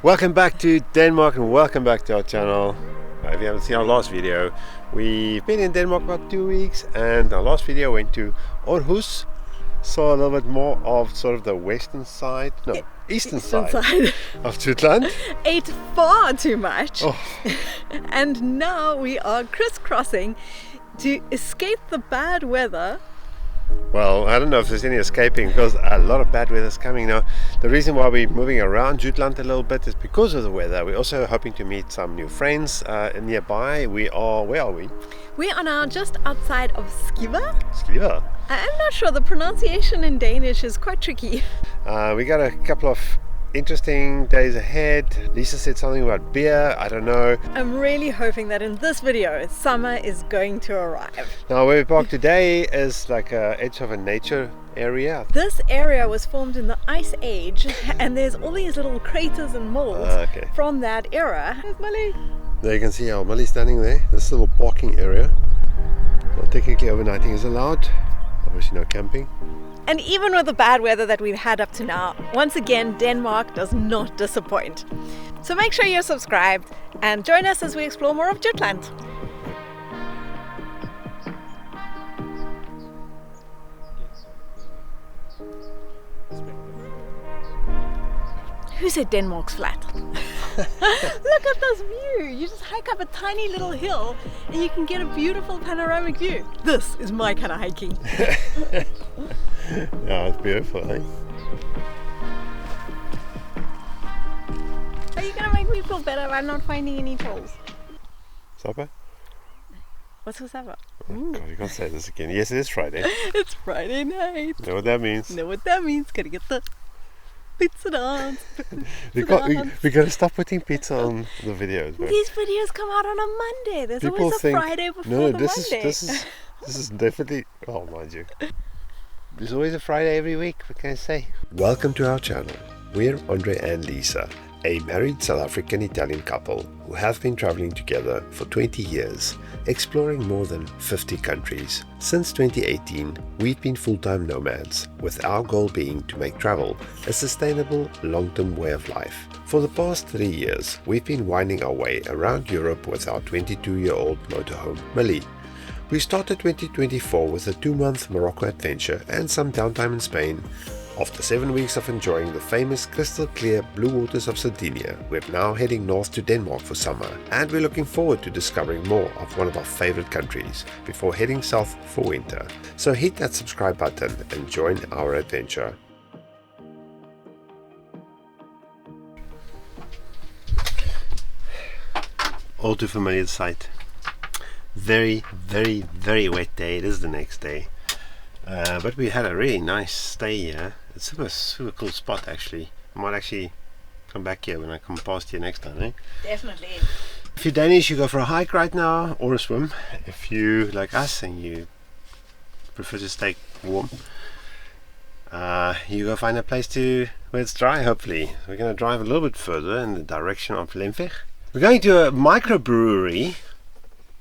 Welcome back to Denmark and welcome back to our channel. If you haven't seen our last video, we've been in Denmark about 2 weeks, and our last video went to Aarhus. Saw a little bit more of sort of the western side, no, eastern side of Jutland. Ate far too much. Oh. And now we are crisscrossing to escape the bad weather. Well, I don't know if there's any escaping because a lot of bad weather is coming now. The reason why we're moving around Jutland a little bit is because of the weather. We're also hoping to meet some new friends nearby. Where are we? We are now just outside of Skive. Skive. I'm not sure, the pronunciation in Danish is quite tricky. We got a couple of interesting days ahead. Lisa said something about beer, I don't know. I'm really hoping that in this video, summer is going to arrive. Now where we parked today is like a edge of a nature area. This area was formed in the Ice Age, and there's all these little craters and molds from that era. There's Molly. There you can see how Molly's standing there. This little parking area. Well, technically overnighting is allowed. Obviously no camping. And even with the bad weather that we've had up to now, once again, Denmark does not disappoint. So make sure you're subscribed and join us as we explore more of Jutland. Who said Denmark's flat? Look at this view. You just hike up a tiny little hill and you can get a beautiful panoramic view. This is my kind of hiking. Yeah, it's beautiful, eh? Are you gonna make me feel better by not finding any tools? Supper? What's for supper? Oh, God, you can't say this again. Yes, it is Friday. It's Friday night. Know what that means? Know what that means? Gotta get the pizza dance. We gotta stop putting pizza on the videos. Right? These videos come out on a Monday. There's People always a think, Friday before no, the this Monday. This is definitely. Oh, mind you. There's always a Friday every week. What can I say? Welcome to our channel. We're Andre and Lisa, a married South African Italian couple who have been traveling together for 20 years, exploring more than 50 countries. Since 2018, we've been full-time nomads, with our goal being to make travel a sustainable, long-term way of life. For the past 3 years, we've been winding our way around Europe with our 22-year-old motorhome, Mali. We started 2024 with a 2-month Morocco adventure and some downtime in Spain. After 7 weeks of enjoying the famous crystal clear blue waters of Sardinia, we're now heading north to Denmark for summer, and we're looking forward to discovering more of one of our favorite countries before heading south for winter. So hit that subscribe button and join our adventure. All too familiar sight. Very, very, very wet day. It is the next day. But we had a really nice stay here. It's a super cool spot actually. I might actually come back here when I come past here next time, eh? Definitely. If you're Danish, you go for a hike right now or a swim. If you like us and you prefer to stay warm, you go find a place where it's dry, hopefully. We're going to drive a little bit further in the direction of Limfjord. We're going to a microbrewery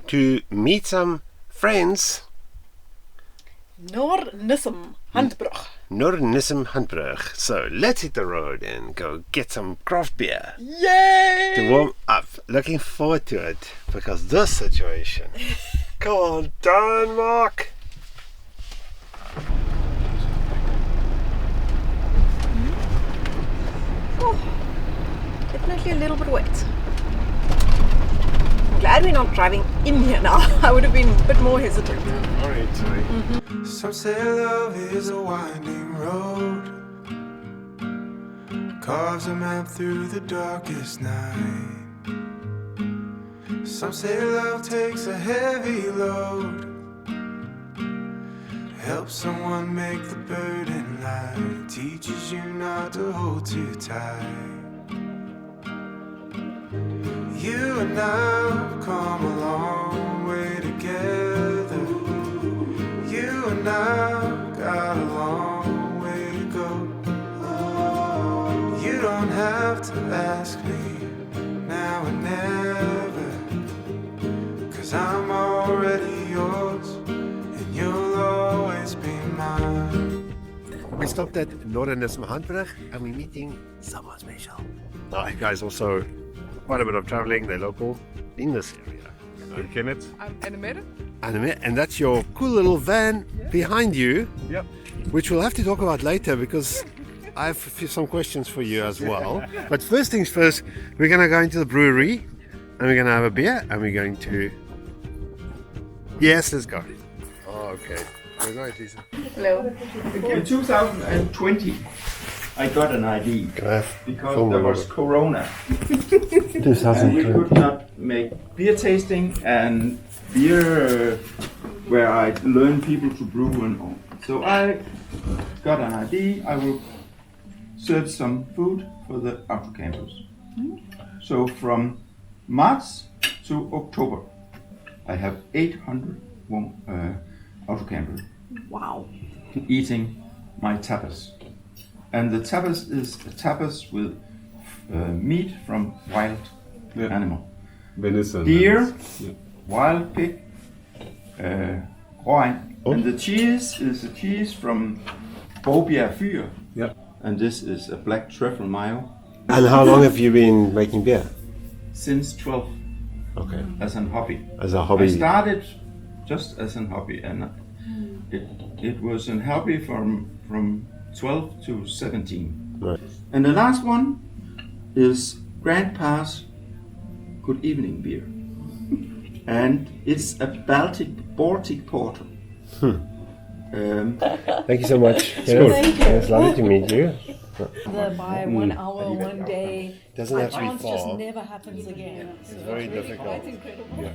to meet some friends. Nordnissum Handbrug. Nordnissum Handbrug. So let's hit the road and go get some craft beer. Yay! To warm up. Looking forward to it because this situation. Come on, Denmark! Oh, definitely a little bit wet. I'm glad we're not driving in here now. I would have been a bit more hesitant. Alright, sorry. Some say love is a winding road, carves a map through the darkest night. Some say love takes a heavy load, helps someone make the burden light, teaches you not to hold too tight. You and I have come a long way together. You and I got a long way to go. You don't have to ask me now and never, 'cause I'm already yours and you'll always be mine. It's stopped at Noordenisme-Handbrug and we're meeting someone special. Now, you guys also quite a bit of traveling. They're local in this area. I'm Kenneth. I'm Annemette. Annemette, and that's your cool little van behind you. Yep. Which we'll have to talk about later because I have some questions for you as well. But first things first, we're going to go into the brewery and we're going to have a beer and we're going to... Yes, let's go. Oh, okay. We're going, Lisa. Hello. In 2020, I got an ID because there was Corona. And we could not make beer tasting and beer where I learn people to brew and all. So I got an ID. I will serve some food for the autocampers. So from March to October, I have 800 autocampers. Wow. Eating my tapas. And the tapas is a tapas with meat from wild animal. Venison. Deer, wild pig, wine. And the cheese is a cheese from Bobia Fyr. Yeah. And this is a black truffle mayo. And how long have you been making beer? Since 12 Okay. as a hobby. As a I hobby. started just as a hobby, and it was a hobby from 12 to 17. Right. And the last one is Grandpa's Good Evening beer, and it's a Baltic Porter. Thank you so much. It's lovely to meet you. By 1 hour, 1 day. Doesn't have to be Chance just far. never happens again. It's very difficult. Quite incredible.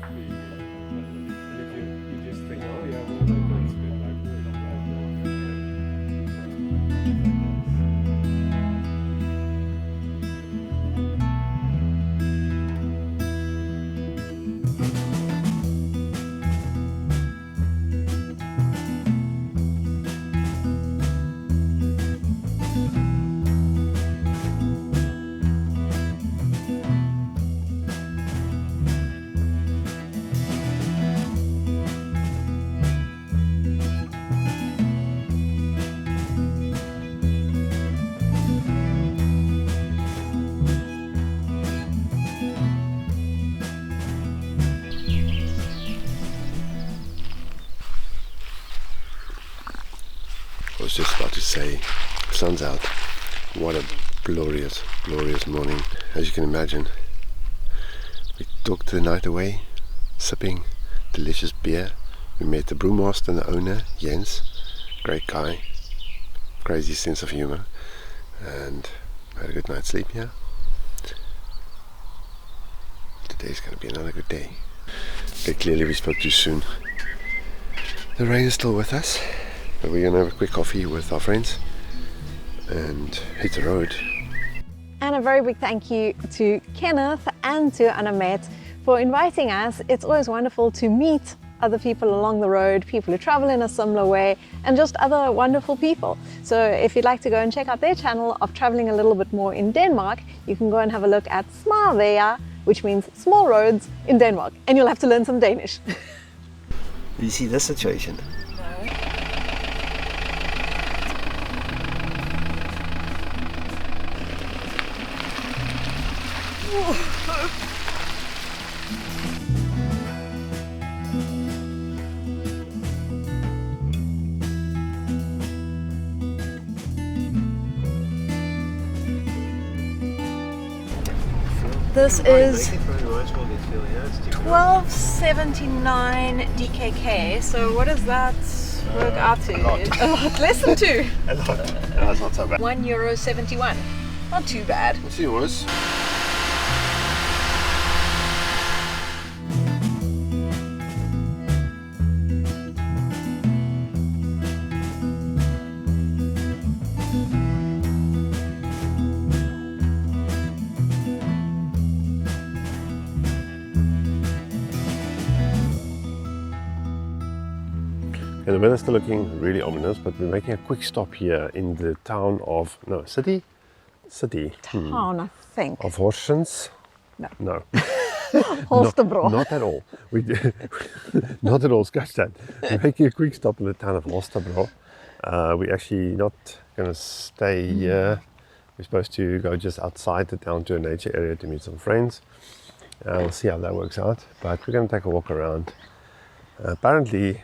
I was just about to say, sun's out. What a glorious, glorious morning. As you can imagine, we took the night away, sipping delicious beer. We met the brewmaster and the owner, Jens. Great guy, crazy sense of humor, and had a good night's sleep here. Today's going to be another good day. But clearly we spoke too soon. The rain is still with us. But we're going to have a quick coffee with our friends and hit the road. And a very big thank you to Kenneth and to Annemette for inviting us. It's always wonderful to meet other people along the road, people who travel in a similar way, and just other wonderful people. So if you'd like to go and check out their channel of traveling a little bit more in Denmark, you can go and have a look at Smarveja, which means small roads in Denmark, and you'll have to learn some Danish. You see this situation? This is 1279 DKK, so what does that work out to? A lot less than 2. A lot. That's not so bad. €1.71. Not too bad. What's yours? And the weather's still looking really ominous, but we're making a quick stop here in the town of, city? Town, I think. Of Horsens? No. No. Holstebro. Not at all. Not at all, scratch that. We're making a quick stop in the town of Holstebro. We're actually not Gonna stay here. We're supposed to go just outside the town to a nature area to meet some friends. We'll see how that works out. But we're gonna take a walk around. Apparently,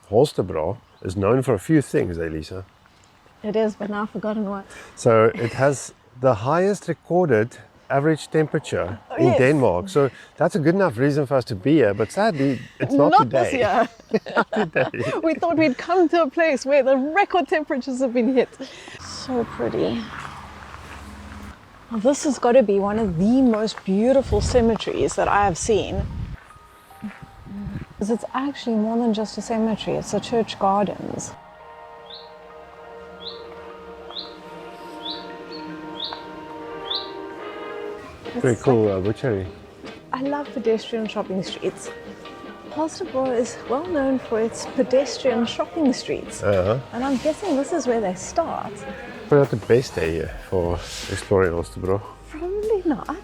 Holstebro is known for a few things, Lisa. It is, but now I've forgotten what. So it has the highest recorded average temperature in yes. Denmark. So that's a good enough reason for us to be here. But sadly, it's not today. This year. Not today. We thought we'd come to a place where the record temperatures have been hit. So pretty. Well, this has got to be one of the most beautiful cemeteries that I have seen. Because it's actually more than just a cemetery, it's the church gardens. Very cool butchery. I love pedestrian shopping streets. Holstebro is well known for its pedestrian shopping streets. And I'm guessing this is where they start. Probably not the best day here for exploring Holstebro. Probably not.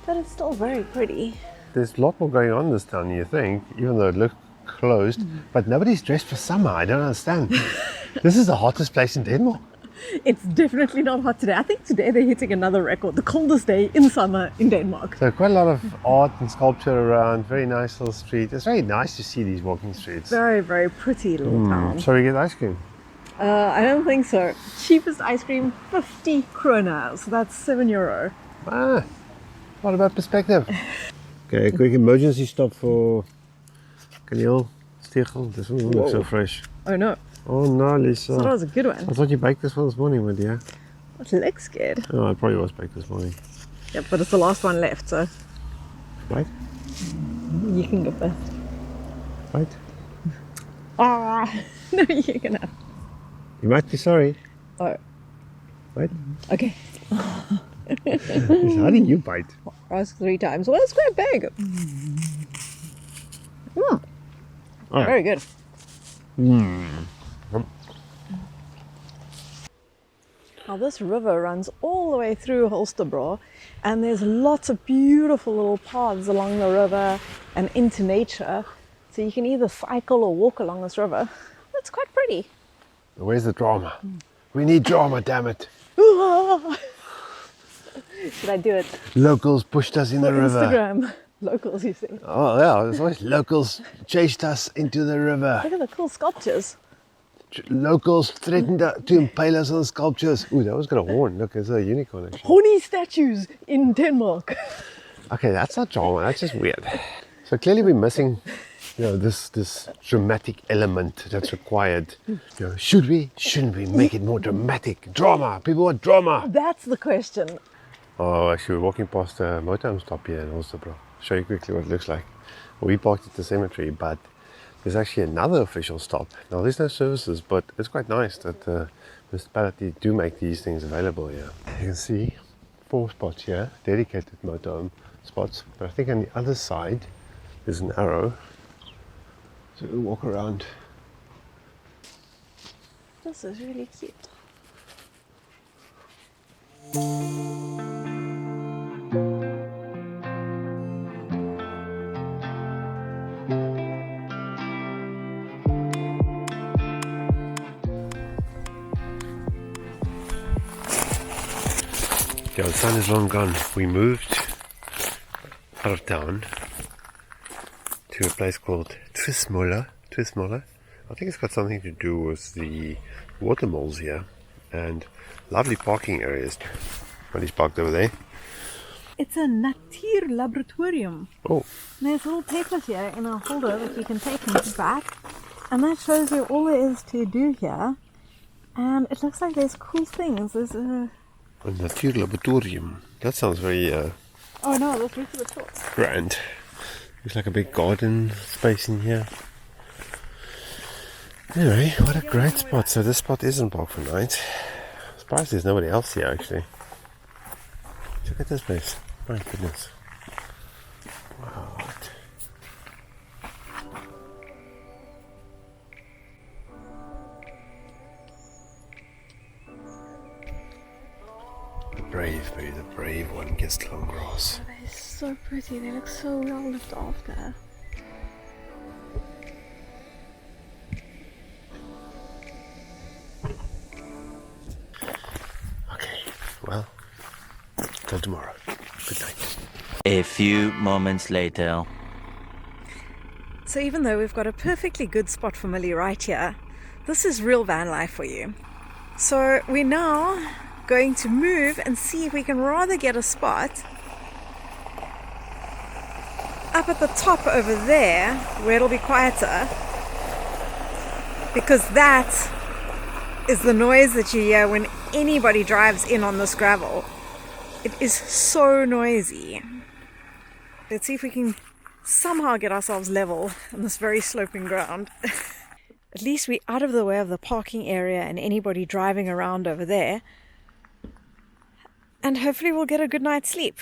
But it's still very pretty. There's a lot more going on in this town, you think, even though it looks closed. But nobody's dressed for summer. I don't understand. This is the hottest place in Denmark. It's definitely not hot today. I think today they're hitting another record, the coldest day in summer in Denmark. So quite a lot of art and sculpture around, very nice little street. It's very nice to see these walking streets. Very, very pretty little town. Shall we get ice cream? I don't think so. Cheapest ice cream, 50 kroner, so that's €7. What about perspective? Okay, quick emergency stop for Kaneel Stiegel. This one looks so fresh. Oh no. Oh no, Lisa. So that was a good one. I thought you baked this one this morning, my dear. It looks good. Oh, it probably was baked this morning. Yep, but it's the last one left, so Right? you can go first. Right? No, you can have. You might be sorry. Oh, Right? okay. How did you bite? Ask 3 times. Well, it's quite big. Oh. Very good. Now this river runs all the way through Holstebro, and there's lots of beautiful little paths along the river and into nature. So you can either cycle or walk along this river. It's quite pretty. Where's the drama? We need drama, damn it. Should I do it? Locals pushed us in the river. Instagram. Locals, you see. Oh yeah, there's always locals chased us into the river. Look at the cool sculptures. Locals threatened to impale us on the sculptures. Ooh, that was got a horn. Look, it's a unicorn actually. Horny statues in Denmark. Okay, that's not drama, that's just weird. So clearly we're missing, this dramatic element that's required. Should we? Shouldn't we make it more dramatic? Drama! People want drama! That's the question. Oh, actually we're walking past a motorhome stop here in Holstebro. Show you quickly what it looks like. We parked at the cemetery, but there's actually another official stop. Now there's no services, but it's quite nice that the municipality do make these things available here. You can see 4 spots here, dedicated motorhome spots, but I think on the other side there's an arrow. So we'll walk around. This is really cute. Yeah, the sun is long gone. We moved out of town to a place called Twismolle. I think it's got something to do with the water moles here and lovely parking areas. Somebody's parked over there. It's a Natuurlaboratorium. Oh, There's little papers here in a holder that you can take back, and that shows you all there is to do here. And it looks like there's cool things. There's a Natuurlaboratorium. That sounds very oh no, let's read to the top. grand. Looks like a big garden space in here. Anyway, what a great spot. So this spot isn't parked for night. Surprised there's nobody else here actually. Look at this place. My goodness. Wow. The brave one gets long grass. They're so pretty. They look so well looked after. A few moments later. So even though we've got a perfectly good spot for Millie right here, this is real van life for you. So we're now going to move and see if we can rather get a spot up at the top over there where it'll be quieter, because that is the noise that you hear when anybody drives in on this gravel. It is so noisy. Let's see if we can somehow get ourselves level on this very sloping ground. At least we're out of the way of the parking area and anybody driving around over there. And hopefully we'll get a good night's sleep.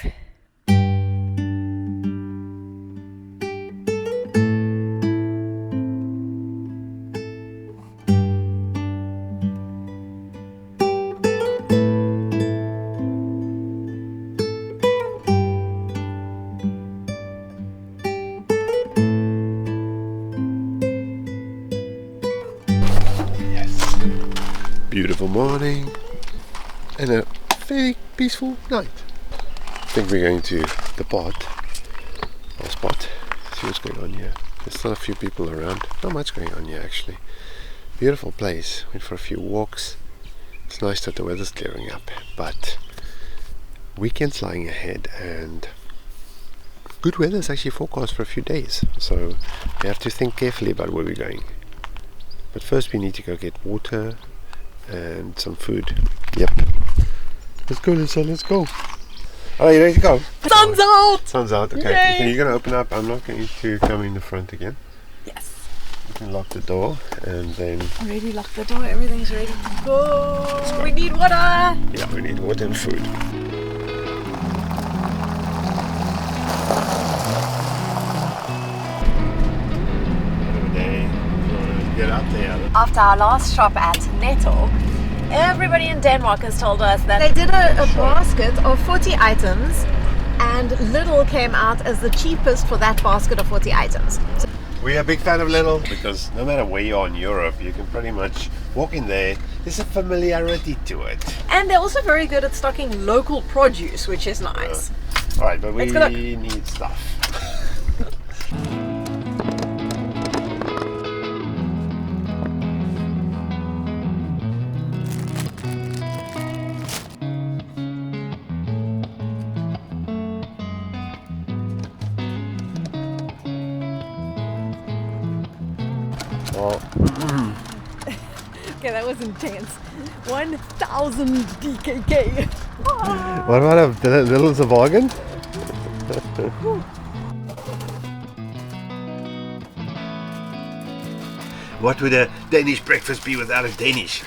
Beautiful morning and a fairly peaceful night. I think we're going to the spot, see what's going on here. There's still a few people around, not much going on here actually. Beautiful place, went for a few walks. It's nice that the weather's clearing up, but weekend's lying ahead and good weather is actually forecast for a few days, so we have to think carefully about where we're going. But first we need to go get water and some food. Yep. Let's go, Lisa, let's go. Are you ready to go? Sun's out! Sun's out, okay. Yay. You're going to open up. I'm not going to come in the front again. Yes. You can lock the door and then... Already locked the door, everything's ready to go. We need water! Yeah, we need water and food. Get up there. After our last shop at Netto, everybody in Denmark has told us that they did a basket of 40 items and Lidl came out as the cheapest for that basket of 40 items. So we're a big fan of Lidl because no matter where you are in Europe, you can pretty much walk in there. There's a familiarity to it. And they're also very good at stocking local produce, which is nice. Alright, but we need stuff. Okay, that was intense. 1,000 DKK. What about a Lidl's a bargain? What would a Danish breakfast be without a Danish?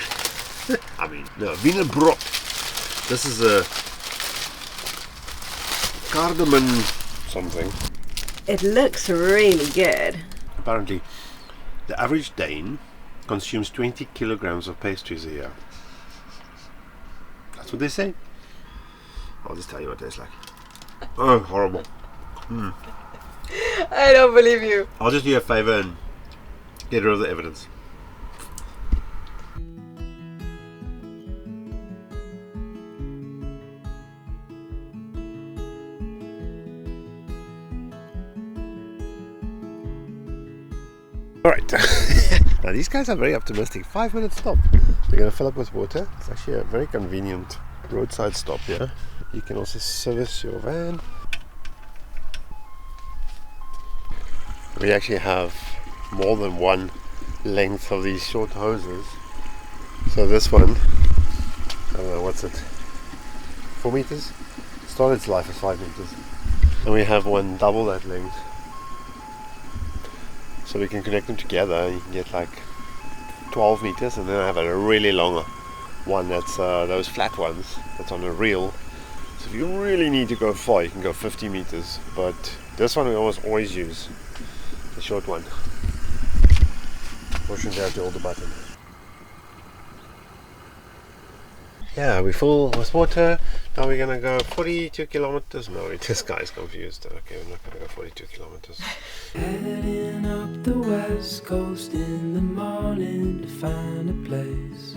I mean, no, wienerbrot. This is a cardamom something. It looks really good. Apparently, the average Dane consumes 20 kilograms of pastries a year. That's what they say. I'll just tell you what it tastes like. Oh, horrible. I don't believe you. I'll just do you a favor and get rid of the evidence. Alright, now these guys are very optimistic. 5-minute stop. We're going to fill up with water. It's actually a very convenient roadside stop here. You can also service your van. We actually have more than one length of these short hoses. So this one, I don't know, what's it? 4 meters? Started its life as 5 meters. And we have one double that length. So we can connect them together. You can get like 12 meters, and then I have a really long one that's those flat ones that's on a reel. So if you really need to go far, you can go 50 meters. But this one we always use, the short one. Fortunately, I have to hold the button. Yeah, we're full with water. Now we're gonna go 42 kilometers. No, this guy's confused. Okay, we're not gonna go 42 kilometers. Heading up the west coast in the morning to find a place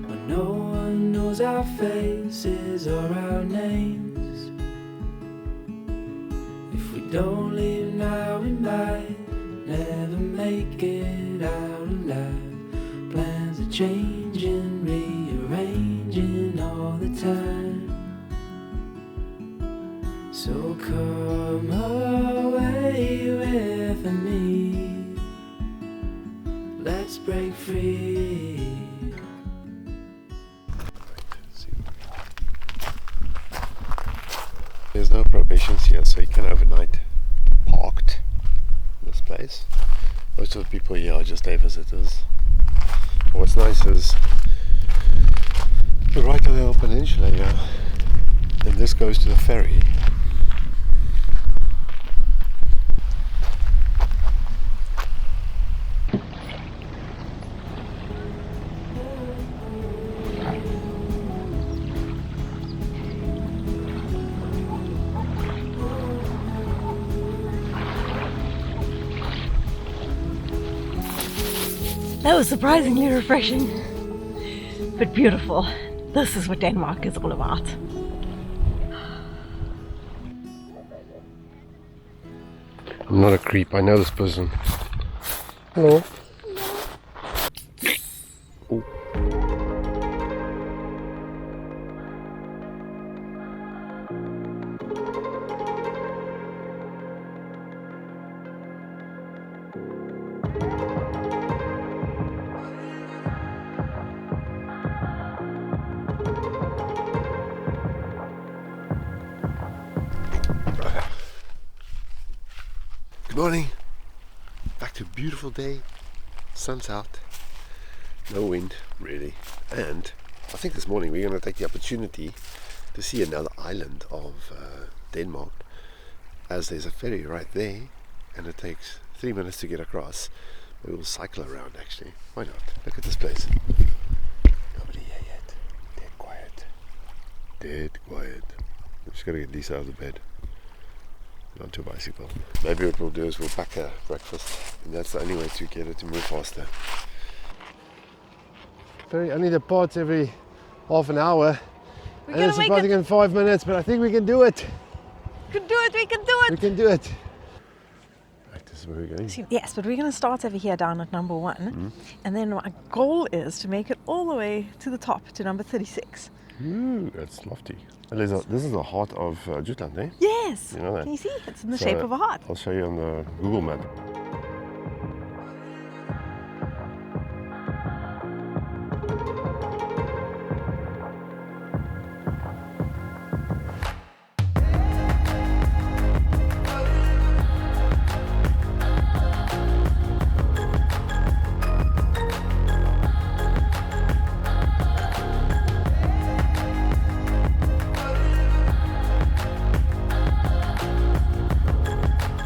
where no one knows our faces or our names. Don't leave now, we might never make it out alive. Plans are changing, rearranging all the time. So come away with me. Let's break free. There's no prohibitions here, so you can overnight parked in this place. Most of the people here are just day visitors. But what's nice is we're right on the little peninsula here, and this goes to the ferry. That was surprisingly refreshing, but beautiful. This is what Denmark is all about. I'm not a creep, I know this person. Hello. Oh. Good morning. Back to a beautiful day. Sun's out. No wind, really. And I think this morning we're going to take the opportunity to see another island of Denmark, as there's a ferry right there and it takes 3 minutes to get across. We will cycle around actually. Why not? Look at this place. Nobody here yet. Dead quiet. Dead quiet. I'm just going to get Lisa out of the bed. Onto a bicycle. Maybe what we'll do is we'll pack her breakfast, and that's the only way to get her to move faster. Ferry only departs every half an hour, and it's departing in 5 minutes, but I think we can do it. We can do it, we can do it! We can do it. Right, this is where we're going. Yes, but we're going to start over here down at number 1, and then our goal is to make it all the way to the top, to number 36. Ooh, that's lofty. And this is the heart of Jutland, eh? Yes! You know that? Can you see? It's in the shape of a heart. I'll show you on the Google map.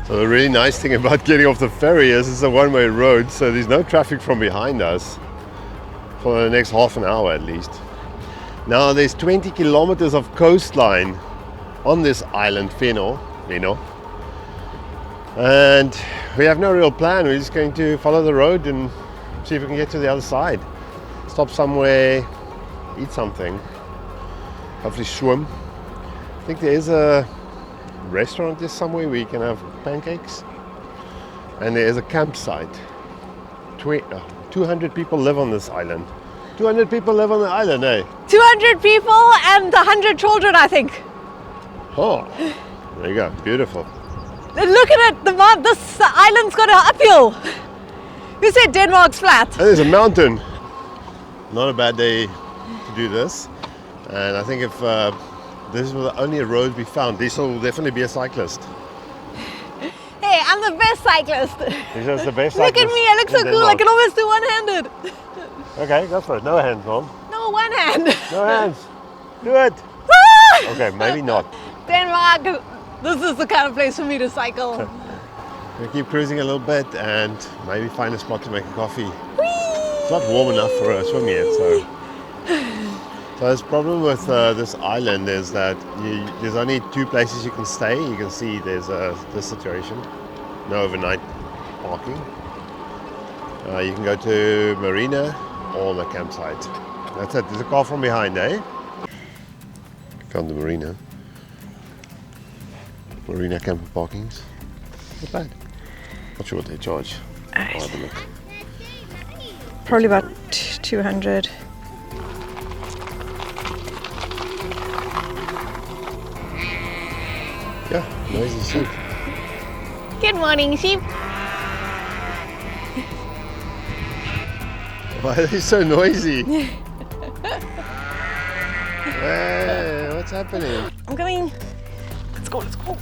So the really nice thing about getting off the ferry is it's a one-way road, so there's no traffic from behind us for the next half an hour at least. Now there's 20 kilometers of coastline on this island, Feno, and we have no real plan. We're just going to follow the road and see if we can get to the other side. Stop somewhere, eat something, hopefully swim. I think there is a restaurant there somewhere where you can have pancakes, and there is a campsite. 200 people live on this island. 200 people live on the island, eh? 200 people and 100 children, I think. Oh, there you go, beautiful. Look at it, this island's got an uphill. Who said Denmark's flat? And there's a mountain. Not a bad day to do this. And I think if this was the only road we found, this will definitely be a cyclist. Hey, I'm the best cyclist. He's just the best Look cyclist. at me, I look so cool, I can almost do one-handed. Okay, go for it. No hands, Mom. No, one hand. No hands. Do it. Okay, maybe not. Denmark, this is the kind of place for me to cycle. We'll keep cruising a little bit and maybe find a spot to make a coffee. It's not warm enough for a swim yet, so. So the problem with this island is that there's only 2 places you can stay. You can see there's this situation, no overnight parking. You can go to Marina or the campsite. That's it. There's a car from behind, eh? Found the Marina. Marina camper parkings. Not bad. Not sure what they charge. I'll have a look. Probably about 200. Yeah, noisy sheep. Good morning, sheep. Why are they so noisy? Hey, what's happening? I'm going. Let's go, let's go.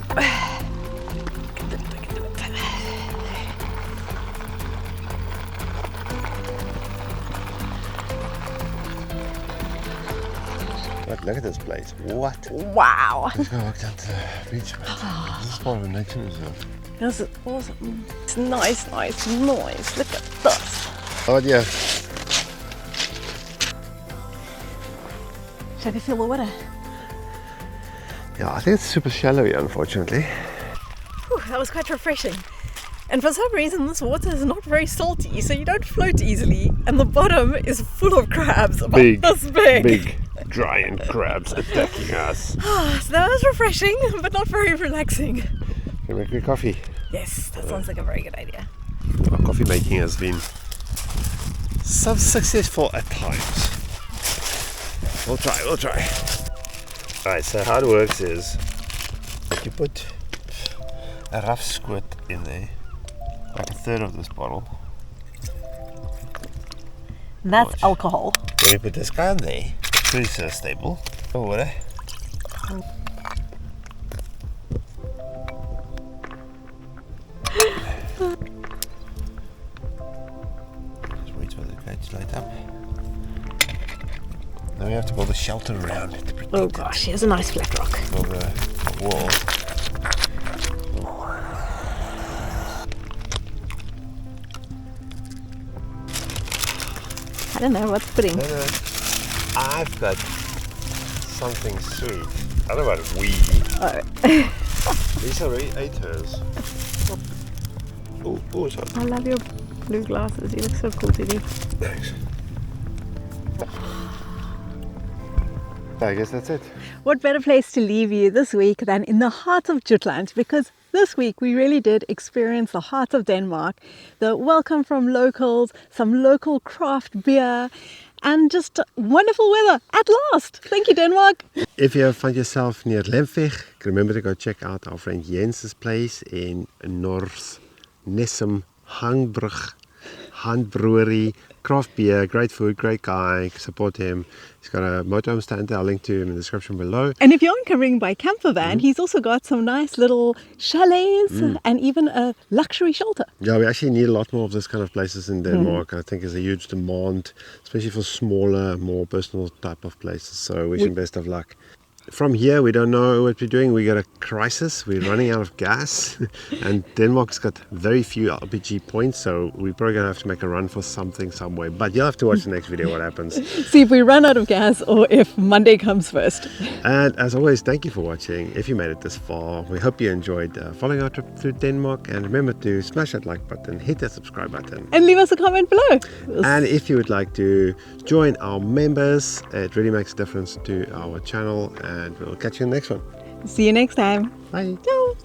Look at this place. What? Wow. Let's go walk down to the beach. This is part of a nature reserve. This is awesome. It's nice. Look at this. Oh yeah. Shall we feel the water? Yeah, I think it's super shallow here, unfortunately. Whew, that was quite refreshing. And for some reason, this water is not very salty, so you don't float easily. And the bottom is full of crabs, about this big. Big giant crabs attacking us. So that was refreshing, but not very relaxing. Can you make me coffee? Yes, that sounds like a very good idea. Our coffee making has been so successful at times. We'll try. Alright, so how it works is you put a rough squirt in there, like a third of this bottle. That's Right. alcohol. Then you put this guy in there, pretty stable. Oh, water. Just wait for the guy to light up. Now we have to build a shelter around it to protect Oh gosh, here's a nice flat rock. it. Build a wall. I don't know what's pudding. No. I've got something sweet. I don't know about we. Oh. Lisa already ate hers. Oh, sorry. I love your blue glasses. You look so cool today. Thanks. I guess that's it. What better place to leave you this week than in the heart of Jutland, because this week we really did experience the heart of Denmark, the welcome from locals, some local craft beer, and just wonderful weather at last. Thank you, Denmark. If you find yourself near Lemvig, remember to go check out our friend Jens's place in North Nessum, Hangbrug, Handbrewery. Craft beer, great food, great guy, support him. He's got a motorhome stand, I'll link to him in the description below. And if you aren't coming by camper van, he's also got some nice little chalets and even a luxury shelter. Yeah, we actually need a lot more of this kind of places in Denmark. I think there's a huge demand, especially for smaller, more personal type of places. So wish him best of luck. From here, we don't know what we're doing. We got a crisis. We're running out of gas, and Denmark's got very few LPG points, so we're probably gonna have to make a run for something somewhere. But you'll have to watch the next video what happens. See if we run out of gas or if Monday comes first. And as always, thank you for watching. If you made it this far, we hope you enjoyed following our trip through Denmark. And remember to smash that like button, hit that subscribe button. And leave us a comment below. And if you would like to join our members, it really makes a difference to our channel. And we'll catch you in the next one. See you next time. Bye. Ciao.